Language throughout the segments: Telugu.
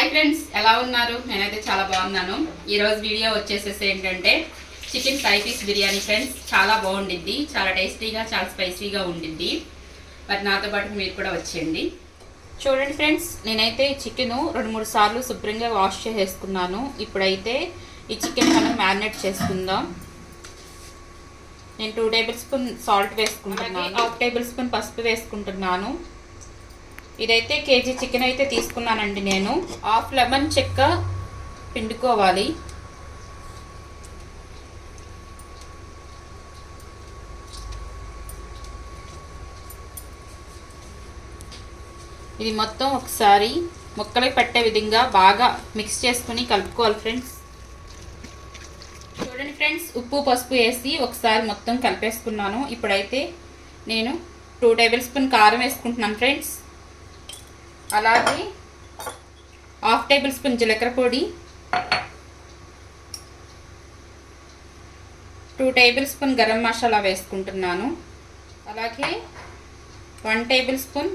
హాయ్ ఫ్రెండ్స్, ఎలా ఉన్నారు? నేనైతే చాలా బాగున్నాను. ఈరోజు వీడియో వచ్చేసేసి ఏంటంటే chicken fry piece biryani friends. చాలా బాగుండిద్ది, చాలా టేస్టీగా, చాలా స్పైసీగా ఉండిద్ది. మరి నాతో పాటు మీరు కూడా వచ్చేయండి. చూడండి ఫ్రెండ్స్, నేనైతే చికెన్ 2-3 సార్లు శుభ్రంగా వాష్ చేసేసుకున్నాను. ఇప్పుడైతే ఈ చికెన్ మనం మ్యారినేట్ చేసుకుందాం. నేను 2 టేబుల్ స్పూన్ సాల్ట్ వేసుకుంటున్నాను, 1/2 టేబుల్ స్పూన్ పసుపు వేసుకుంటున్నాను. ఇదైతే కేజీ చికెన్ అయితే తీసుకున్నానండి. నేను 1/2 లెమన్ చెక్క పిండుకోవాలి. ఇది మొత్తం ఒకసారి ముక్కలకి పట్టే విధంగా బాగా మిక్స్ చేసుకుని కలుపుకోవాలి ఫ్రెండ్స్. చూడండి ఫ్రెండ్స్, ఉప్పు పసుపు వేసి ఒకసారి మొత్తం కలిపేసుకున్నాను. ఇప్పుడైతే నేను 2 టేబుల్ స్పూన్ కారం వేసుకుంటున్నాను ఫ్రెండ్స్. అలాగే 1/2 టేబుల్ స్పూన్ జీలకర్ర పొడి, 2 టేబుల్ స్పూన్ గరం మసాలా వేసుకుంటున్నాను. అలాగే 1 టేబుల్ స్పూన్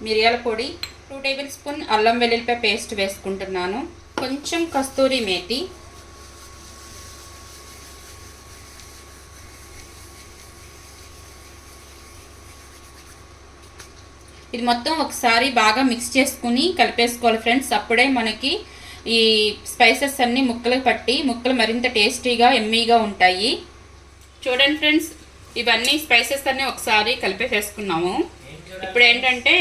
మిరియాల పొడి, 2 టేబుల్ స్పూన్ అల్లం వెల్లుల్లిపాయ పేస్ట్ వేసుకుంటున్నాను. కొంచెం కస్తూరి మేతి, ఇది మొత్తం ఒకసారి బాగా మిక్స్ చేసుకుని కలిపేసుకోవాలి ఫ్రెండ్స్. అప్పుడే మనకి ఈ స్పైసెస్ అన్నీ ముక్కలకు పట్టి ముక్కలు మరింత టేస్టీగా ఎమ్మీగా ఉంటాయి. చూడండి ఫ్రెండ్స్, ఇవన్నీ స్పైసెస్ అన్నీ ఒకసారి కలిపేసేసుకున్నాము. ఇప్పుడు ఏంటంటే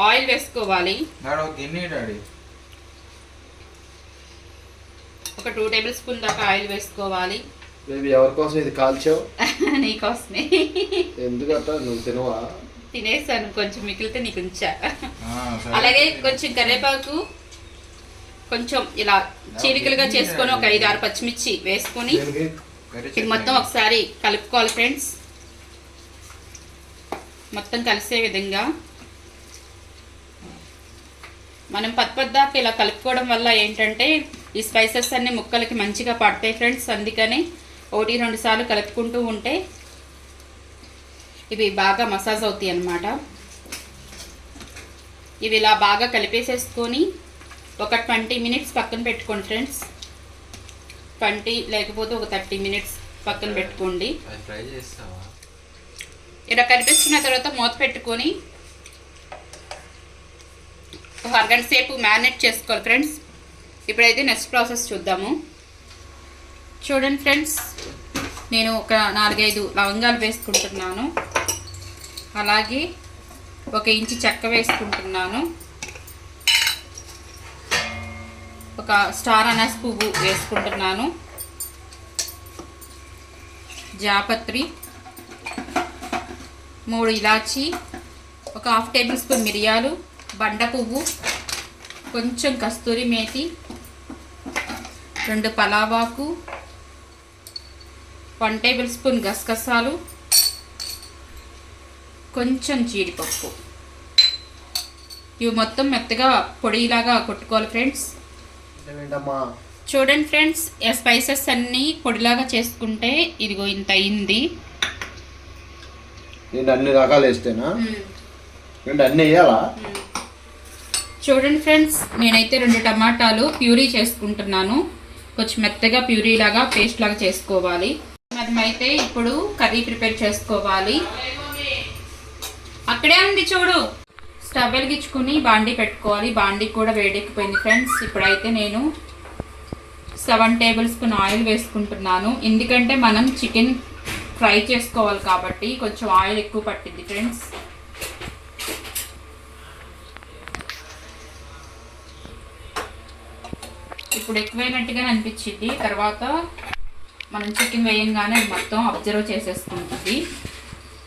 ఆయిల్ వేసుకోవాలి. ఒక 2 టేబుల్ స్పూన్ దాకా ఆయిల్ వేసుకోవాలి. ఎవరి కోసం ఇది కాల్చావు? నీకోసమే. ఎందుకంట నువ్వు తినవా? తినేసాను, కొంచెం మిగిలితే నీకు ఉంచా. అలాగే కొంచెం కరివేపాకు, కొంచెం ఇలా చీలికలుగా చేసుకొని ఒక 5-6 పచ్చిమిర్చి వేసుకొని ఇది మొత్తం ఒకసారి కలుపుకోవాలి ఫ్రెండ్స్. మొత్తం కలిసే విధంగా మనం పద్దాక ఇలా కలుపుకోవడం వల్ల ఏంటంటే ఈ స్పైసెస్ అన్నీ ముక్కలకి మంచిగా పడతాయి ఫ్రెండ్స్. అందుకని 1-2 సార్లు కలుపుకుంటూ ఉంటే ఇవి బాగా మసాజ్ అవుతాయి అన్నమాట. ఇవి ఇలా బాగా కలిపేసేసుకొని ఒక 20 మినిట్స్ పక్కన పెట్టుకోండి ఫ్రెండ్స్. 20 లేకపోతే ఒక 30 మినిట్స్ పక్కన పెట్టుకోండి. ఇలా కలిపేసుకున్న తర్వాత మూత పెట్టుకొని ఒక అరగంట సేపు మ్యారినేట్ చేసుకోవాలి ఫ్రెండ్స్. ఇప్పుడైతే నెక్స్ట్ ప్రాసెస్ చూద్దాము. చూడండి ఫ్రెండ్స్, నేను ఒక 4-5 లవంగాలు వేసుకుంటున్నాను. అలాగే 1 ఇంచు చెక్క వేసుకుంటున్నాను. ఒక స్టార్ అనాస్ పువ్వు వేసుకుంటున్నాను. జాపత్రి, 3 ఇలాచి, ఒక 1/2 టేబుల్ స్పూన్ మిరియాలు, బండ పువ్వు, కొంచెం కస్తూరి మేతి, 2 పలావాకు, 1 టేబుల్ స్పూన్ గసగసాలు, కొంచెం జీడిపప్పు. ఇవి మొత్తం మెత్తగా పొడిలాగా కొట్టుకోవాలి ఫ్రెండ్స్. చూడండి ఫ్రెండ్స్, ఈ స్పైసెస్ అన్నీ పొడిలాగా చేసుకుంటే ఇదిగో ఇంత అయింది. అన్ని రకాలు వేస్తేనా? అన్ని వేయాలా? చూడండి ఫ్రెండ్స్, నేనైతే 2 టమాటాలు ప్యూరీ చేసుకుంటున్నాను. కొంచెం మెత్తగా ప్యూరీ లాగా పేస్ట్ లాగా చేసుకోవాలి. మనమైతే ఇప్పుడు కర్రీ ప్రిపేర్ చేసుకోవాలి. అక్కడే ఉంది చూడు. స్టవ్ వెలిగించుకుని బాండీ పెట్టుకోవాలి. బాండీ కూడా వేడెక్కిపోయింది ఫ్రెండ్స్. ఇప్పుడైతే నేను 7 టేబుల్ స్పూన్ ఆయిల్ వేసుకుంటున్నాను. ఎందుకంటే మనం చికెన్ ఫ్రై చేసుకోవాలి కాబట్టి కొంచెం ఆయిల్ ఎక్కువ పట్టింది ఫ్రెండ్స్. ఇప్పుడు ఎక్కువైనట్టుగా అనిపించింది. తర్వాత మనం చికెన్ వేయంగానే మొత్తం అబ్జర్వ్ చేసేసుకుంటుంది.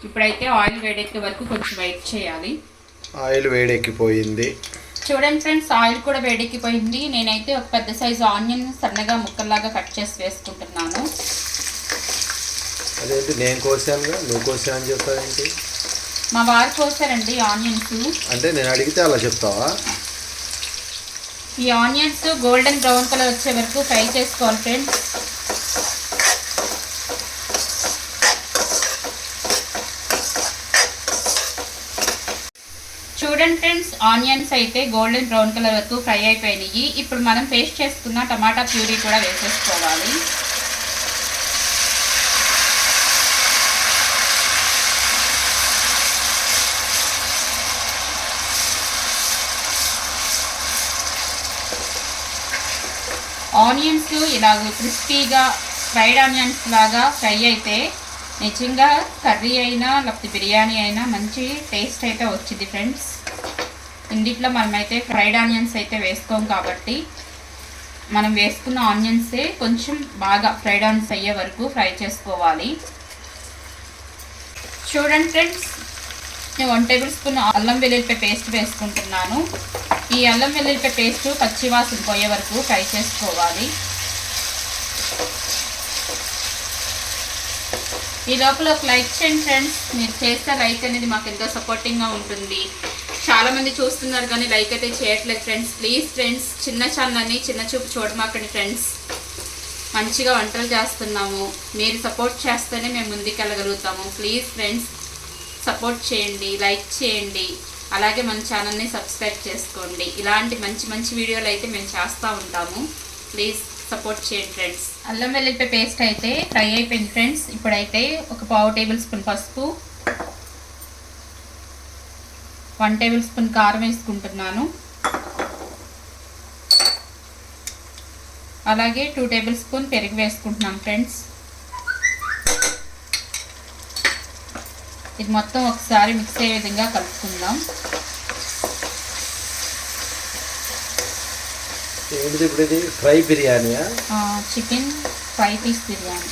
ఇప్పుడైతే ఆయిల్ వేడెక్కే వరకు కొంచెం వెయిట్ చేయాలి. ఆయిల్ వేడెక్కిపోయింది. చూడండి ఫ్రెండ్స్, ఆయిల్ కూడా వేడెక్కిపోయింది. నేనైతే ఒక పెద్ద సైజు ఆనియన్ సన్నగా ముక్కల్లాగా కట్ చేసి వేసుకుంటున్నాను. అదేంటి నేను కోసానుగా, నువ్వు కోసా అని చెప్తావేంటి? మా వారు కోసారండి ఆనియన్స్. అంటే నేను అడిగితే అలా చెప్తావా? ఈ ఆనియన్స్ గోల్డెన్ బ్రౌన్ కలర్ వచ్చే వరకు ఫ్రై చేసుకోవాలి ఫ్రెండ్స్. చూడండి ఫ్రెండ్స్, ఆనియన్స్ అయితే గోల్డెన్ బ్రౌన్ కలర్ వరకు ఫ్రై అయిపోయినాయి. ఇప్పుడు మనం పేస్ట్ చేసుకున్న టమాటా ప్యూరీ కూడా వేసేసుకోవాలి. ఆనియన్స్ ఇలాగ క్రిస్పీగా ఫ్రైడ్ ఆనియన్స్ లాగా ఫ్రై అయితే నిజంగా కర్రీ అయినా లేకపోతే బిర్యానీ అయినా మంచి టేస్ట్ అయితే వచ్చింది ఫ్రెండ్స్. ఇందులో మనమైతే ఫ్రైడ్ ఆనియన్స్ అయితే వేసుకోం కాబట్టి మనం వేసుకున్న ఆనియన్సే కొంచెం బాగా ఫ్రైడ్ ఆనియన్స్ అయ్యే వరకు ఫ్రై చేసుకోవాలి. చూడండి ఫ్రెండ్స్, నేను 1 టేబుల్ స్పూన్ అల్లం వెల్లుల్లిపాయ పేస్ట్ వేసుకుంటున్నాను. ఈ అల్లం వెల్లుల్లిపాయ పేస్ట్ పచ్చివాసన పోయే వరకు ఫ్రై చేసుకోవాలి. ఈ లోపల ఒక లైక్ చేయండి ఫ్రెండ్స్. మీరు చేస్తే లైక్ అనేది మాకు ఎంతో సపోర్టింగ్గా ఉంటుంది. చాలామంది చూస్తున్నారు కానీ లైక్ అయితే చేయట్లేదు ఫ్రెండ్స్. ప్లీజ్ ఫ్రెండ్స్, చిన్న ఛానల్ని చిన్న చూపు చూడమాకండి ఫ్రెండ్స్. మంచిగా వంటలు చేస్తున్నాము, మీరు సపోర్ట్ చేస్తేనే మేము ముందుకెళ్ళగలుగుతాము. ప్లీజ్ ఫ్రెండ్స్, సపోర్ట్ చేయండి, లైక్ చేయండి, అలాగే మన ఛానల్ని సబ్స్క్రైబ్ చేసుకోండి. ఇలాంటి మంచి మంచి వీడియోలు అయితే మేము చేస్తూ ఉంటాము. ప్లీజ్ సపోర్ట్ చేయండి ఫ్రెండ్స్. అల్లం వెల్లుల్లిపాయ పేస్ట్ అయితే ఫ్రై అయిపోయింది ఫ్రెండ్స్. ఇప్పుడైతే ఒక 1/2 టేబుల్ స్పూన్ పసుపు, 1 టేబుల్ స్పూన్ కారం వేసుకుంటున్నాను. అలాగే 2 టేబుల్ స్పూన్ పెరుగు వేసుకుంటున్నాను ఫ్రెండ్స్. ఇది మొత్తం ఒకసారి మిక్స్ అయ్యే విధంగా కలుపుకుందాం. ఇప్పుడు ఇది ఫ్రై బిర్యానీయా? Chicken fry piece biryani.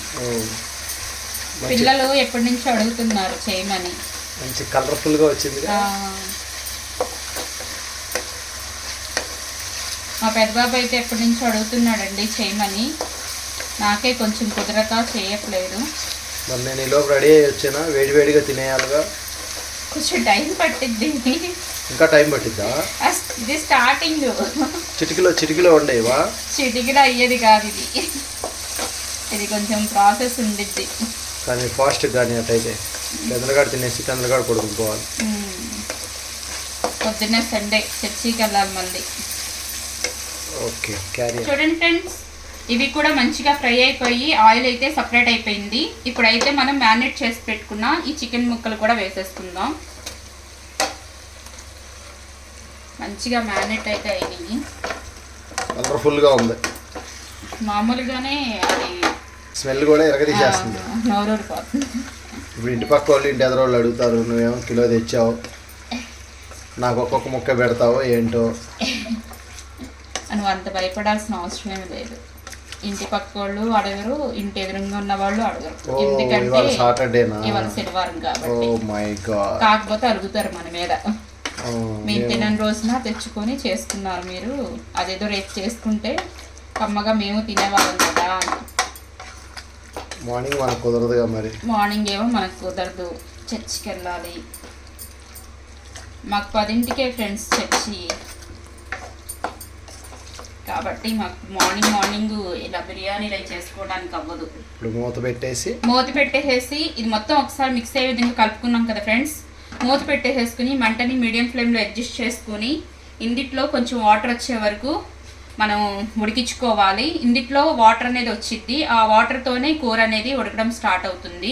పిల్లలు ఎప్పటి నుంచో అడుగుతున్నారు చేయమని. మంచి కలర్ఫుల్గా వచ్చింది. మా పెద్ద బాబు అయితే ఎప్పటి నుంచో అడుగుతున్నాడండి చేయమని. నాకే కొంచెం కుదరక చేయట్లేదు. మరి నేను ఈలోపు రెడీ అయ్యి వచ్చానా? వేడివేడిగా తినేయాలిగా. కొంచెం టైం పట్టిద్ది. ఇంకా టైం పట్టిద్దా? ఇది స్టార్టింగ్. చిటికలో ఉండేవా? చిటికలో అయ్యేది కాదు ఇది. ఇది కొంచెం ప్రాసెస్ ఉండిద్ది. కానీ ఫాస్ట్ కానీ అట్టయితే చంద్రగాడు తినేసి చంద్రగాడు పడుకుంటుకోవాలి. పొద్దున్నే సండే చర్చికి వెళ్ళాలి మళ్ళీ. Okay, carry. చూడండి ఫ్రెండ్స్, ఇవి కూడా మంచిగా ఫ్రై అయిపోయి ఆయిల్ అయితే సపరేట్ అయిపోయింది. ఇప్పుడైతే మనం మ్యారినేట్ చేసి పెట్టుకున్న ఈ చికెన్ ముక్కలు కూడా వేసేసుకుందాం. మంచిగా మ్యారినేట్ అయితే అయినాయి. కలర్ఫుల్గా ఉంది. మామూలుగానే అది స్మెల్ కూడా ఎరగదీసేస్తుంది. నోరూరిపోతుంది. ఇప్పుడు ఇంటి పక్క వాళ్ళు ఇంటి ఎదురు వాళ్ళు అడుగుతారు, నువ్వేమో కిలో తెచ్చావు, నాకు ఒక్కొక్క ముక్క పెడతావు ఏంటో. నువ్వు అంత భయపడాల్సిన అవసరమే లేదు. ఇంటి పక్క వాళ్ళు అడగరు, ఇంటి ఎదురుగా ఉన్న వాళ్ళు అడగరు. ఎందుకంటే ఇవాళ శనివారం కాబట్టి. కాకపోతే అడుగుతారు మన మీద. మేము తినని రోజున తెచ్చుకొని చేసుకున్నారు మీరు, అదేదో రేపు చేసుకుంటే కమ్మగా మేము తినేవాళ్ళం కదా అని. మార్నింగ్ మనకు కుదరదుగా. మరి మార్నింగ్ ఏమో మనకు కుదరదు, చర్చికి వెళ్ళాలి. మాకు 10ంటికే ఫ్రెండ్స్ చర్చి కాబట్టి మాకు మార్నింగ్ ఇలా బిర్యానీలు అవి చేసుకోవడానికి అవ్వదు. ఇప్పుడు మూత పెట్టేసేసి ఇది మొత్తం ఒకసారి మిక్స్ అయ్యే విధంగా కలుపుకున్నాం కదా ఫ్రెండ్స్. మూత పెట్టేసేసుకుని మంటని మీడియం ఫ్లేమ్లో అడ్జస్ట్ చేసుకుని ఇందులో కొంచెం వాటర్ వచ్చే వరకు మనం ఉడికించుకోవాలి. ఇందులో వాటర్ అనేది వచ్చింది, ఆ వాటర్తోనే కూర అనేది ఉడకడం స్టార్ట్ అవుతుంది.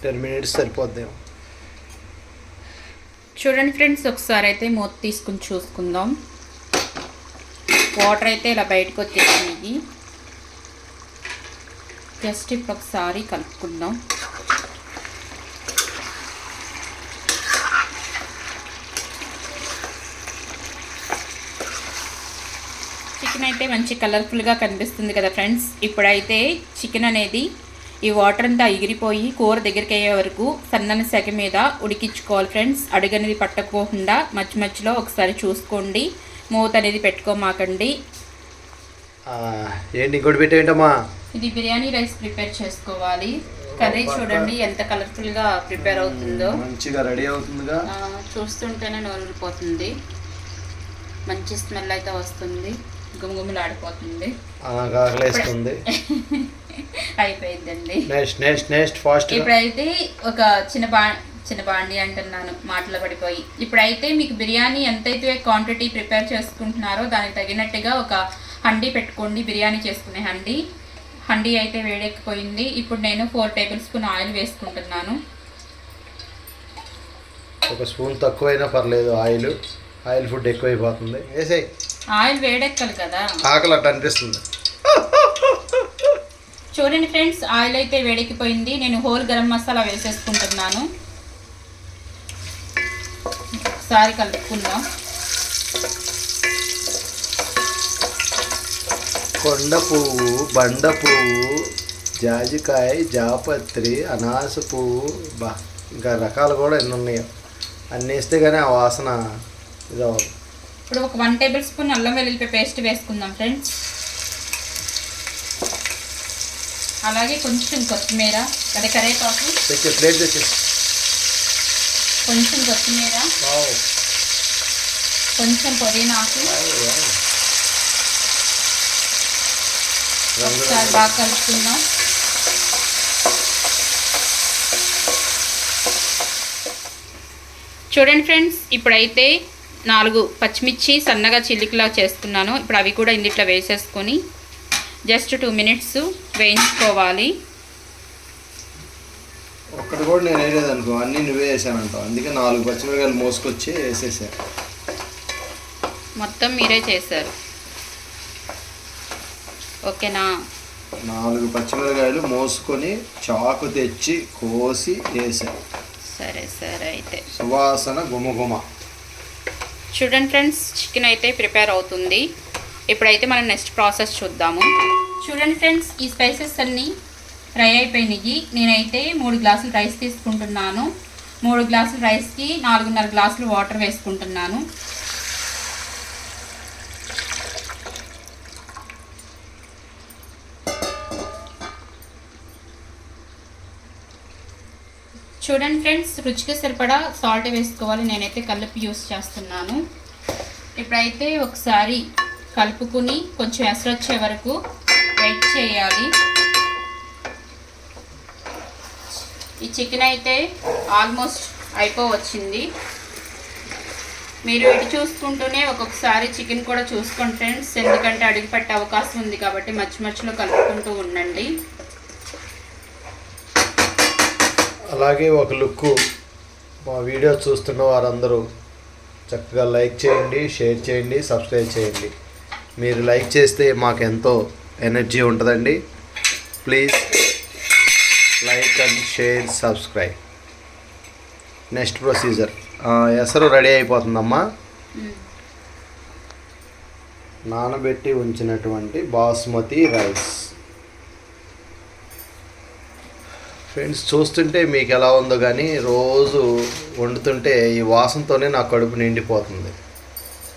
10 minutes సరిపోద్ది. చూడండి ఫ్రెండ్స్, ఒకసారి అయితే మూత తీసుకుని చూసుకుందాం. వాటర్ అయితే ఇలా బయటకు వచ్చేసినాయి. జస్ట్ ఇప్పుడు ఒకసారి కలుపుకుందాం. చికెన్ అయితే మంచి కలర్ఫుల్గా కనిపిస్తుంది కదా ఫ్రెండ్స్. ఇప్పుడైతే చికెన్ అనేది ఈ వాటర్ అంతా ఎగిరిపోయి కూర దగ్గరికి అయ్యే వరకు సన్నని సెగ మీద ఉడికించుకోవాలి ఫ్రెండ్స్. అడుగనేది పట్టకపోకుండా మధ్యలో ఒకసారి చూసుకోండి. మూత అనేది పెట్టుకోమాకండి. ఏంటి ఇంకోటి పెట్టేంటమ్మా? ఇది బిర్యానీ రైస్ ప్రిపేర్ చేసుకోవాలి. కర్రీ చూడండి ఎంత కలర్ఫుల్గా ప్రిపేర్ అవుతుందో. మంచిగా రెడీ అవుతుందిగా. చూస్తుంటేనే నోరూరిపోతుంది. మంచి స్మెల్ అయితే వస్తుంది, గుమగుమలాడిపోతుంది. అయిపోయిందండి. ఇప్పుడైతే ఒక చిన్న చిన్న బాండి అంటున్నాను మాటలు పడిపోయి. ఇప్పుడైతే మీకు బిర్యానీ ఎంతైతే క్వాంటిటీ ప్రిపేర్ చేసుకుంటున్నారో దానికి తగినట్టుగా ఒక హండీ పెట్టుకోండి. బిర్యానీ చేసుకునే హండీ అయితే వేడెక్కిపోయింది. ఇప్పుడు నేను 4 టేబుల్ స్పూన్ ఆయిల్ వేసుకుంటున్నాను. ఒక స్పూన్ తక్కువైనా పర్లేదు, ఆయిల్ ఫుడ్ ఎక్కువైపోతుంది. వేసేయ్, ఆయిల్ వేడెక్కాలి కదా, ఆకలి అట్ట అనిపిస్తుంది. చూడండి ఫ్రెండ్స్, ఆయిల్ అయితే వేడెక్కిపోయింది. నేను హోల్ గరం మసాలా వేసేసుకుంటున్నాను. ఒకసారి కలుపుకుందాం. కొండ పువ్వు, బండ పువ్వు, జాజికాయ, జాపత్రి, అనాస పువ్వు, ఇంకా రకాలు కూడా ఎన్ని ఉన్నాయో అన్నీ వేస్తే కానీ ఆ వాసన ఇది అవ్వదు. ఇప్పుడు ఒక 1 టేబుల్ స్పూన్ అల్లం వెల్లుల్లిపాయ పేస్ట్ వేసుకుందాం ఫ్రెండ్స్. అలాగే కొంచెం కొత్తిమీర, అదే కరివేపాకు, ప్లేట్ తెచ్చి కొంచెం కొత్తిమీర, కొంచెం పుదీనాకు, ఒకసారి బాగా కలుపుకుందాం. చూడండి ఫ్రెండ్స్, ఇప్పుడైతే 4 పచ్చిమిర్చి సన్నగా చిల్లికలా చేసుకున్నాను. ఇప్పుడు అవి కూడా ఇందులో వేసేసుకొని జస్ట్ 2 మినిట్స్ వేయించుకోవాలి. ఒక్కటి కూడా నేను వేయలేదనుకో, అన్నీ నువ్వే వేసానంటావు. అందుకే 4 పచ్చిమిరకాయలు మోసుకొచ్చి వేసేసాను. మొత్తం మీరే చేశారు, ఓకేనా? 4 పచ్చిమిరకాయలు మోసుకొని చాకు తెచ్చి కోసి వేసాను. సరే సరే, అయితే సువాసన గుమగుమ. చూడండి ఫ్రెండ్స్, చికెన్ అయితే ప్రిపేర్ అవుతుంది. ఇప్పుడైతే మనం నెక్స్ట్ ప్రాసెస్ చూద్దాము. చూడండి ఫ్రెండ్స్, ఈ స్పైసెస్ అన్నీ ఫ్రై అయిపోయినాయి. నేనైతే 3 గ్లాసులు రైస్ తీసుకుంటున్నాను. 3 గ్లాసుల రైస్కి 4.5 గ్లాసులు వాటర్ వేసుకుంటున్నాను. చూడండి ఫ్రెండ్స్, రుచికి సరిపడా సాల్ట్ వేసుకోవాలి. నేనైతే కల్లుప్పు యూస్ చేస్తున్నాను. ఇప్పుడైతే ఒకసారి కలుపుకుని కొంచెం ఎసరు వచ్చే వరకు వెయిట్ చేయాలి. ఈ చికెన్ అయితే ఆల్మోస్ట్ అయిపోవచ్చింది. మీరు ఇటు చూసుకుంటూనే ఒక్కొక్కసారి చికెన్ కూడా చూసుకోండి ఫ్రెండ్స్, ఎందుకంటే అడుగు పెట్టే అవకాశం ఉంది కాబట్టి మధ్యలో కలుపుకుంటూ ఉండండి. అలాగే ఒక లుక్కు మా వీడియో చూస్తున్న వారందరూ చక్కగా లైక్ చేయండి, షేర్ చేయండి, సబ్స్క్రైబ్ చేయండి. మీరు లైక్ చేస్తే మాకు ఎంతో ఎనర్జీ ఉంటుందండి. Please like and share, subscribe. Next procedure, ఎసరు రెడీ అయిపోతుందమ్మా. నానబెట్టి ఉంచినటువంటి బాస్మతి రైస్. ఫ్రెండ్స్, చూస్తుంటే మీకు ఎలా ఉందో కానీ రోజు వండుతుంటే ఈ వాసనతోనే నా కడుపు నిండిపోతుంది.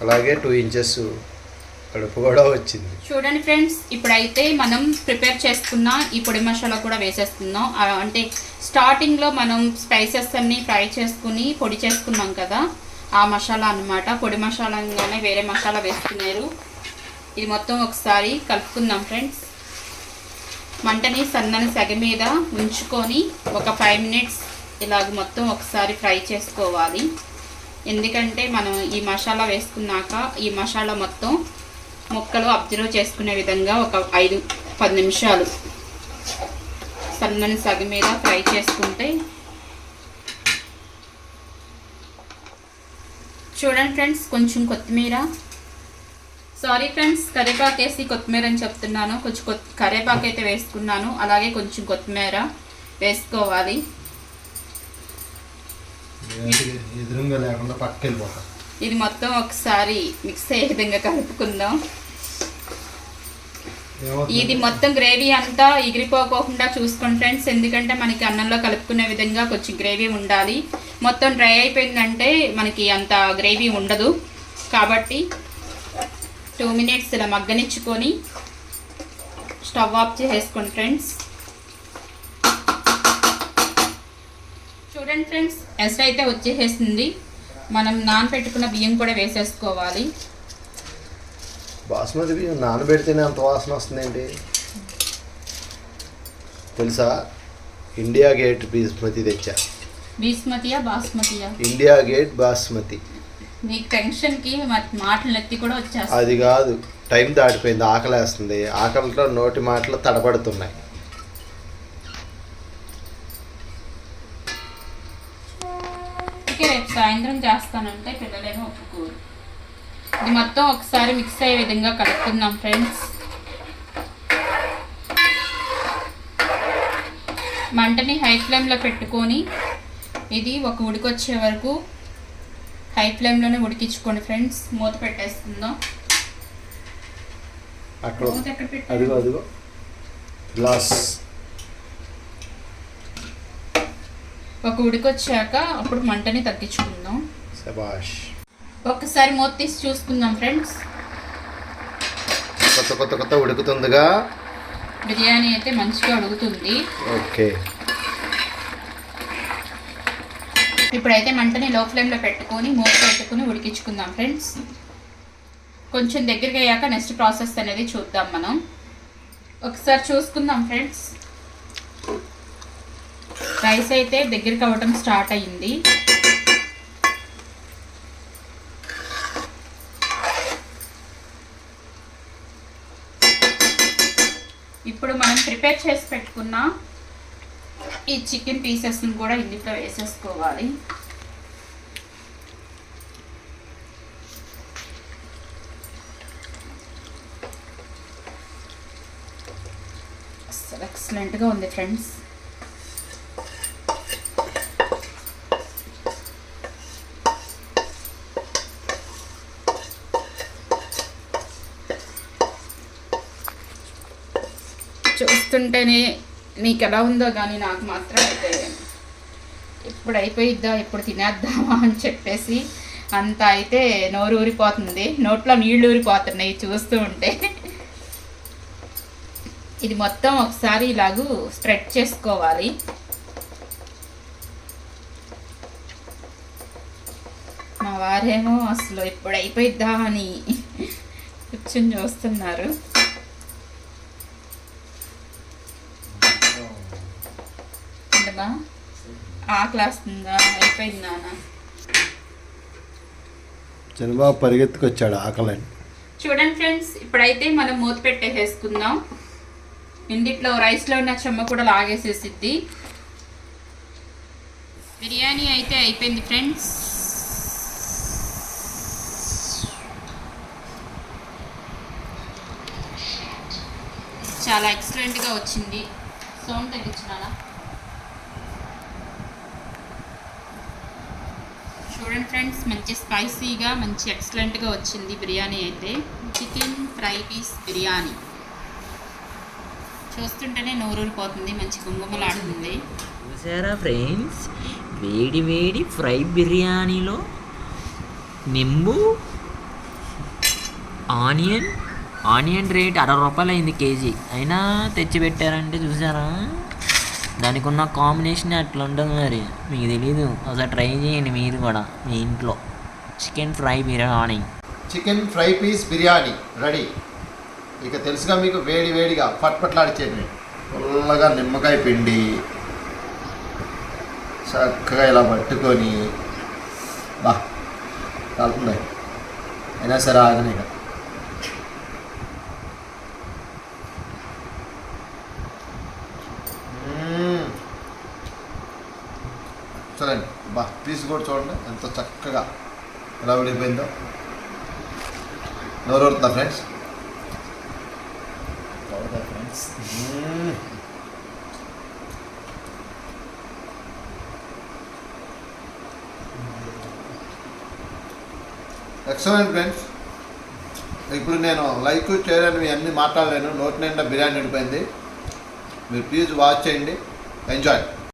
అలాగే 2 ఇంచెస్ కడుపు కూడా వచ్చింది. చూడండి ఫ్రెండ్స్, ఇప్పుడైతే మనం ప్రిపేర్ చేసుకున్న ఈ పొడి మసాలా కూడా వేసేస్తున్నాం. అంటే స్టార్టింగ్లో మనం స్పైసెస్ అన్నీ ఫ్రై చేసుకుని పొడి చేసుకున్నాం కదా, ఆ మసాలా అన్నమాట. పొడి మసాలాగానే వేరే మసాలా వేసుకున్నారు. ఇది మొత్తం ఒకసారి కలుపుకుందాం ఫ్రెండ్స్. మంటని సన్నని సెగ మీద ఉంచుకొని ఒక 5 మినిట్స్ ఇలాగ మొత్తం ఒకసారి ఫ్రై చేసుకోవాలి. ఎందుకంటే మనం ఈ మసాలా వేసుకున్నాక ఈ మసాలా మొత్తం ముక్కలు అబ్జర్వ్ చేసుకునే విధంగా ఒక 5-10 నిమిషాలు సన్నని సెగ మీద ఫ్రై చేసుకుంటే. చూడండి ఫ్రెండ్స్, కొంచెం కొత్తిమీర, సారీ ఫ్రెండ్స్, కరివేపాకు వేసి కొత్తిమీర అని చెప్తున్నాను. కొంచెం కరివేపాకు అయితే వేసుకున్నాను. అలాగే కొంచెం కొత్తిమీర వేసుకోవాలి. ఎదురుగా లేకుండా పక్కకెళ్ళిపోతా. ఇది మొత్తం ఒకసారి మిక్స్ అయ్యే విధంగా కలుపుకుందాం. ఇది మొత్తం గ్రేవీ అంతా ఎగిరిపోకుండా చూసుకోండి ఫ్రెండ్స్, ఎందుకంటే మనకి అన్నంలో కలుపుకునే విధంగా కొంచెం గ్రేవీ ఉండాలి. మొత్తం డ్రై అయిపోయిందంటే మనకి అంత గ్రేవీ ఉండదు. కాబట్టి 2 మినిట్స్ ఇలా మగ్గనిచ్చుకొని స్టవ్ ఆఫ్ చేసేసుకోండి ఫ్రెండ్స్. చూడండి ఫ్రెండ్స్, ఎసరు అయితే వచ్చేసేసింది. మనం నానబెట్టుకున్న బియ్యం కూడా వేసేసుకోవాలి. బాస్మతి బియ్యం నానబెడితేనే అంత వాసన వస్తుందేంటి తెలుసా? ఇండియా గేట్ బాస్మతి తెచ్చా. బీస్మతియా బాస్మతియా? India Gate basmati. నీకు టెన్షన్కి మాటలు ఎత్తి కూడా వచ్చేస్తా. అది కాదు, టైం దాటిపోయింది, ఆకలేస్తుంది. ఆకలితో నోటి మాటలు తడబడుతున్నాయి. ఓకే, రేపు సాయంత్రం చేస్తానంటే పిల్లలేమో ఒప్పుకోరు. ఇది మొత్తం ఒకసారి మిక్స్ అయ్యే విధంగా కలుపుకుందాం ఫ్రెండ్స్. మంటని హై ఫ్లేమ్లో పెట్టుకొని ఇది ఒక ఉడికొచ్చే వరకు హై ఫ్లేమ్లోనే ఉడికించుకోండి ఫ్రెండ్స్. మూత పెట్టేసుకుందాం. మూత ఎక్కడ పెట్టాలి? అదిగో గ్లాస్. ఒక ఉడికొచ్చాక అప్పుడు మంటని తగ్గించుకుందాం. శబాష్. ఒక్కసారి మూత తీసి చూసుకుందాం ఫ్రెండ్స్. కొత్త ఉడుకుతుందిగా. బిర్యానీ అయితే మంచిగా ఉడుకుతుంది. ఓకే, ఇప్పుడైతే మంటని లో ఫ్లేమ్లో పెట్టుకొని మూత పెట్టుకుని ఉడికించుకుందాం ఫ్రెండ్స్. కొంచెం దగ్గరికి అయ్యాక నెక్స్ట్ ప్రాసెస్ అనేది చూద్దాం మనం. ఒకసారి చూసుకుందాం ఫ్రెండ్స్. రైస్ అయితే దగ్గరికి అవ్వటం స్టార్ట్ అయ్యింది. ఇప్పుడు మనం ప్రిపేర్ చేసి పెట్టుకున్న ఈ చికెన్ పీసెస్ని కూడా ఇందులో వేసేసుకోవాలి. అసలు ఎక్సలెంట్గా ఉంది ఫ్రెండ్స్. చూస్తుంటేనే మీకు ఎలా ఉందో కానీ నాకు మాత్రం అయితే ఎప్పుడు అయిపోయిద్దా, ఎప్పుడు తినేద్దామా అని చెప్పేసి అంత అయితే నోరు ఊరిపోతుంది, నోట్లో నీళ్ళు ఊరిపోతున్నాయి చూస్తూ ఉంటే. ఇది మొత్తం ఒకసారి ఇలాగూ స్ప్రెడ్ చేసుకోవాలి. మా వారేమో అసలు ఎప్పుడు అయిపోయిద్దా అని కూర్చొని చూస్తున్నారు. ఆకలేస్తుందా? అయిపోయింది నాన్న. చంద్రబాబు పరిగెత్తుకొచ్చాడు ఆకలని. చూడండి ఫ్రెండ్స్, ఇప్పుడైతే మనం మూత పెట్టేసేసుకుందాం. ఇందిట్లో రైస్లో ఉన్న చెమ్మ కూడా లాగేసేసిద్ది. బిర్యానీ అయితే అయిపోయింది ఫ్రెండ్స్. చాలా ఎక్సలెంట్గా వచ్చింది. సౌండ్ తగ్గించినానా? చూడండి ఫ్రెండ్స్, మంచి స్పైసీగా మంచి ఎక్సలెంట్గా వచ్చింది బిర్యానీ అయితే. చికెన్ ఫ్రై పీస్ బిర్యానీ చూస్తుంటేనే నోరూరిపోతుంది, మంచి గుమ్మలాడుతుంది. చూసారా ఫ్రెండ్స్, వేడి వేడి ఫ్రై బిర్యానీలో నింబు ఆనియన్ రేట్ 60 రూపాయలు అయింది కేజీ, అయినా తెచ్చిపెట్టారంటే చూసారా, దానికి ఉన్న కాంబినేషన్ అట్లా ఉంటుంది. మరి మీకు తెలీదు, ఒకసారి ట్రై చేయండి మీరు కూడా మీ ఇంట్లో. Chicken fry biryani, chicken fry piece biryani ready. ఇక తెలుసుగా మీకు, వేడి వేడిగా పట్పట్లాడిచ్చేది పుల్లగా నిమ్మకాయ పిండి చక్కగా ఇలా పట్టుకొని బా కాలుతుంది. అయినా సరే ఆగనే ఇక. చూడండి బా, పీస్ కూడా చూడండి ఎంత చక్కగా ఎలా ఉడిపోయిందో. నోరు ఊరుతుందా ఫ్రెండ్స్? Excellent friends. ఇప్పుడు నేను లైక్ చేయలేను, అన్నీ మాట్లాడలేను, నోటి నిండా బిర్యానీ ఉడిపోయింది. మీరు ప్లీజ్ వాచ్ చేయండి, ఎంజాయ్.